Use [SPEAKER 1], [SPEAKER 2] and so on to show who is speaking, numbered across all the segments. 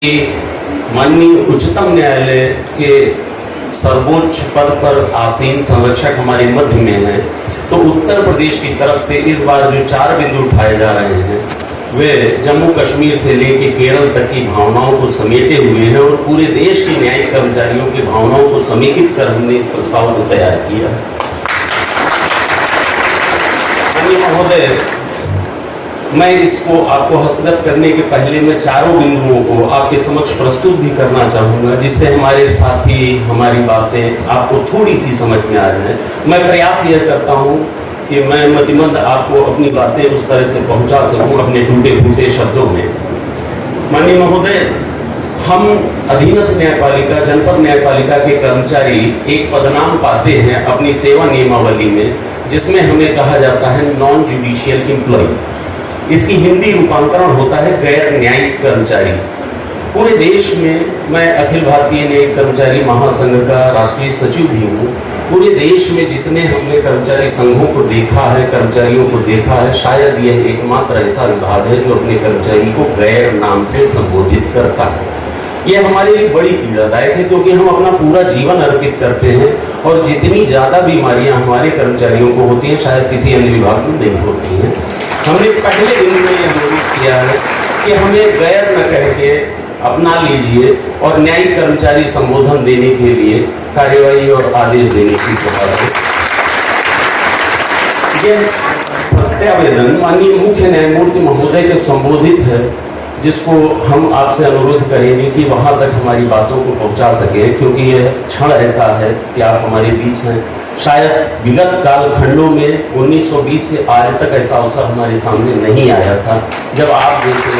[SPEAKER 1] कि माननीय उच्चतम न्यायालय के सर्वोच्च पद पर आसीन संरक्षक हमारे मध्य में हैं, तो उत्तर प्रदेश की तरफ से इस बार जो 4 बिंदु उठाए जा रहे हैं वे जम्मू कश्मीर से लेकर केरल तक की भावनाओं को समेटे हुए हैं और पूरे देश के न्यायिक कर्मचारियों की भावनाओं को समेकित कर हमने इस प्रस्ताव को तैयार किया। माननीय महोदय, मैं इसको आपको हस्तगत करने के पहले मैं चारों बिंदुओं को आपके समक्ष प्रस्तुत भी करना चाहूंगा, जिससे हमारे साथी हमारी बातें आपको थोड़ी सी समझ में आ जाए। मैं प्रयास यह करता हूं कि मैं मतिमंद आपको अपनी बातें उस तरह से पहुंचा सकूं अपने टूटे फूटे शब्दों में। माननीय महोदय, हम अधीनस्थ न्यायपालिका जनपद न्यायपालिका के कर्मचारी एक पदनाम पाते हैं अपनी सेवा नियमावली में, जिसमें हमें कहा जाता है नॉन जुडिशियल एम्प्लॉय। इसकी हिंदी रूपांतरण होता है गैर न्यायिक कर्मचारी। पूरे देश में मैं अखिल भारतीय न्यायिक कर्मचारी महासंघ का राष्ट्रीय सचिव भी हूँ। पूरे देश में जितने हमने कर्मचारी संघों को देखा है, कर्मचारियों को देखा है, शायद यह एकमात्र ऐसा विभाग है जो अपने कर्मचारी को गैर नाम से संबोधित करता है। यह हमारे लिए बड़ी पीड़ादायक है, क्योंकि हम अपना पूरा जीवन अर्पित करते हैं और जितनी ज्यादा बीमारियां हमारे कर्मचारियों को होती हैं शायद किसी अन्य विभाग में नहीं होती हैं। हमने पहले दिन में यह अनुरोध किया है कि हमें गैर न कह के अपना लीजिए और न्यायिक कर्मचारी संबोधन देने के लिए कार्यवाही और आदेश देने की कोशिश है। यह प्रत्यावेदन माननीय मुख्य न्यायमूर्ति महोदय के संबोधित है, जिसको हम आपसे अनुरोध करेंगे कि वहां तक हमारी बातों को पहुंचा सके, क्योंकि यह क्षण ऐसा है कि आप हमारे बीच हैं। शायद विगत काल खंडों में 1920 से आज तक ऐसा अवसर हमारे सामने नहीं आया था जब आप जैसे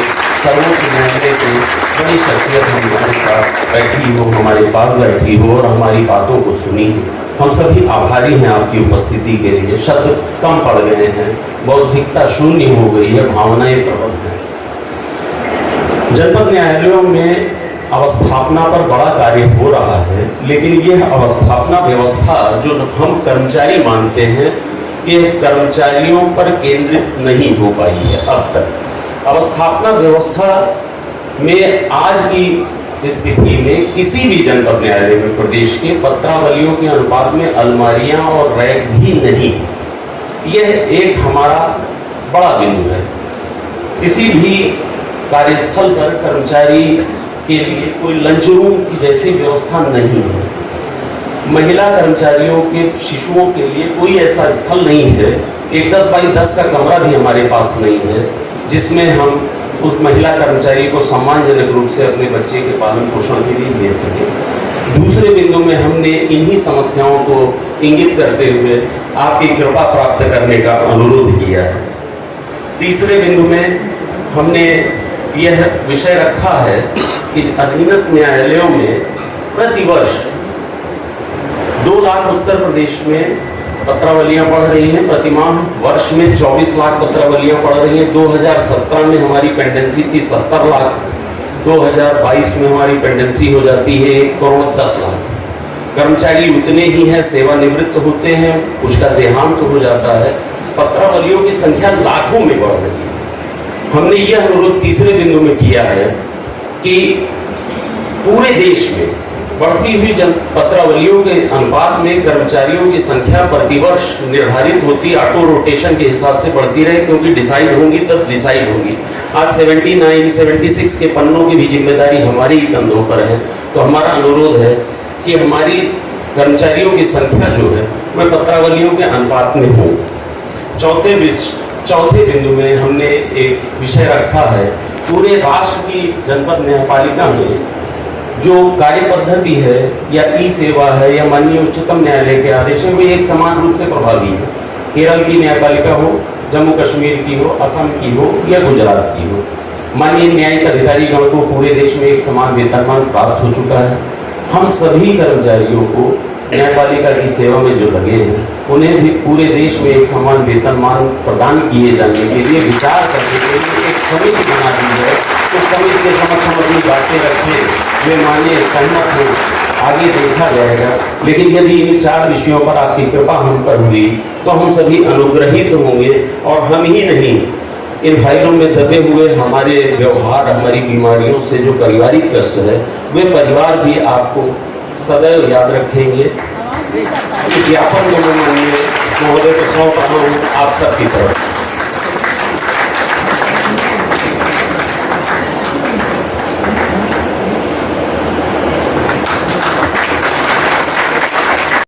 [SPEAKER 1] सर्वोच्च न्यायालय की बड़ी शख्सियत हमारे साथ बैठी हो, हमारे पास बैठी हो और हमारी बातों को सुनी हो। हम सभी आभारी हैं आपकी उपस्थिति के लिए। शब्द कम पड़ गए हैं, बौद्धिकता शून्य हो गई है, भावनाएं प्रबल हैं। जनपद न्यायालयों में अवस्थापना पर बड़ा कार्य हो रहा है, लेकिन यह अवस्थापना व्यवस्था जो हम कर्मचारी मानते हैं कि कर्मचारियों पर केंद्रित नहीं हो पाई है अब तक। अवस्थापना व्यवस्था में आज की स्थिति में किसी भी जनपद न्यायालय में प्रदेश के पत्रावलियों के अनुपात में अलमारियां और रैक भी नहीं। यह एक हमारा बड़ा बिंदु है। किसी भी कार्यस्थल पर कर्मचारी के लिए कोई लंच रूम की जैसी व्यवस्था नहीं है। महिला कर्मचारियों के शिशुओं के लिए कोई ऐसा स्थल नहीं है। एक 10 बाई 10 का कमरा भी हमारे पास नहीं है जिसमें हम उस महिला कर्मचारी को सम्मानजनक रूप से अपने बच्चे के पालन पोषण के लिए भेज सके। दूसरे बिंदु में हमने इन्हीं समस्याओं को इंगित करते हुए आपकी कृपा प्राप्त करने का अनुरोध किया है। तीसरे बिंदु में हमने यह विषय रखा है कि अधीनस्थ न्यायालयों में प्रतिवर्ष 2 लाख उत्तर प्रदेश में पत्रावलियां पढ़ रही हैं। प्रतिमाह वर्ष में 24 लाख पत्रावलियां पढ़ रही हैं। 2017 में हमारी पेंडेंसी थी 70 लाख। 2022 में हमारी पेंडेंसी हो जाती है 1 करोड़ 10 लाख। कर्मचारी उतने ही हैं, सेवानिवृत्त होते हैं, कुछ का देहांत हो जाता है। पत्रावलियों की संख्या लाखों में बढ़ रही है। हमने यह अनुरोध तीसरे बिंदु में किया है कि पूरे देश में बढ़ती हुई पत्रावलियों के अनुपात में कर्मचारियों की संख्या प्रतिवर्ष निर्धारित होती ऑटो रोटेशन के हिसाब से बढ़ती रहे, क्योंकि डिसाइड होंगी तब डिसाइड होगी। आज 79, 76 के पन्नों की भी जिम्मेदारी हमारी ही कंधों पर है। तो हमारा अनुरोध है कि हमारी कर्मचारियों की संख्या जो है वह पत्रावलियों के अनुपात में हो। चौथे बिंदु में हमने एक विषय रखा है, पूरे राष्ट्र की जनपद न्यायपालिका में जो कार्य पद्धति है या ई सेवा है या माननीय उच्चतम न्यायालय के आदेश है, वे एक समान रूप से प्रभावी है। केरल की न्यायपालिका हो, जम्मू कश्मीर की हो, असम की हो या गुजरात की हो, माननीय न्यायिक अधिकारीगण को पूरे देश में एक समान वेतनमान प्राप्त हो चुका है। हम सभी कर्मचारियों को न्यायपालिका की सेवा में जो लगे हैं उन्हें भी पूरे देश में एक समान वेतनमान प्रदान किए जाने के लिए विचार करने के लिए एक समिति बना दी है। उस समिति के समक्ष हम अपनी बातें रखें, वे माने सहमत हो, आगे देखा जाएगा। लेकिन यदि इन 4 विषयों पर आपकी कृपा हम पर हुई तो हम सभी अनुग्रहित होंगे और हम ही नहीं इन फाइलों में दबे हुए हमारे व्यवहार, हमारी बीमारियों से जो पारिवारिक कष्ट है, वे परिवार भी आपको सदैव याद रखेंगे। इस ज्ञापन को मैं माननीय महोदय को सौंप रहा हूँ आप सबकी तरफ।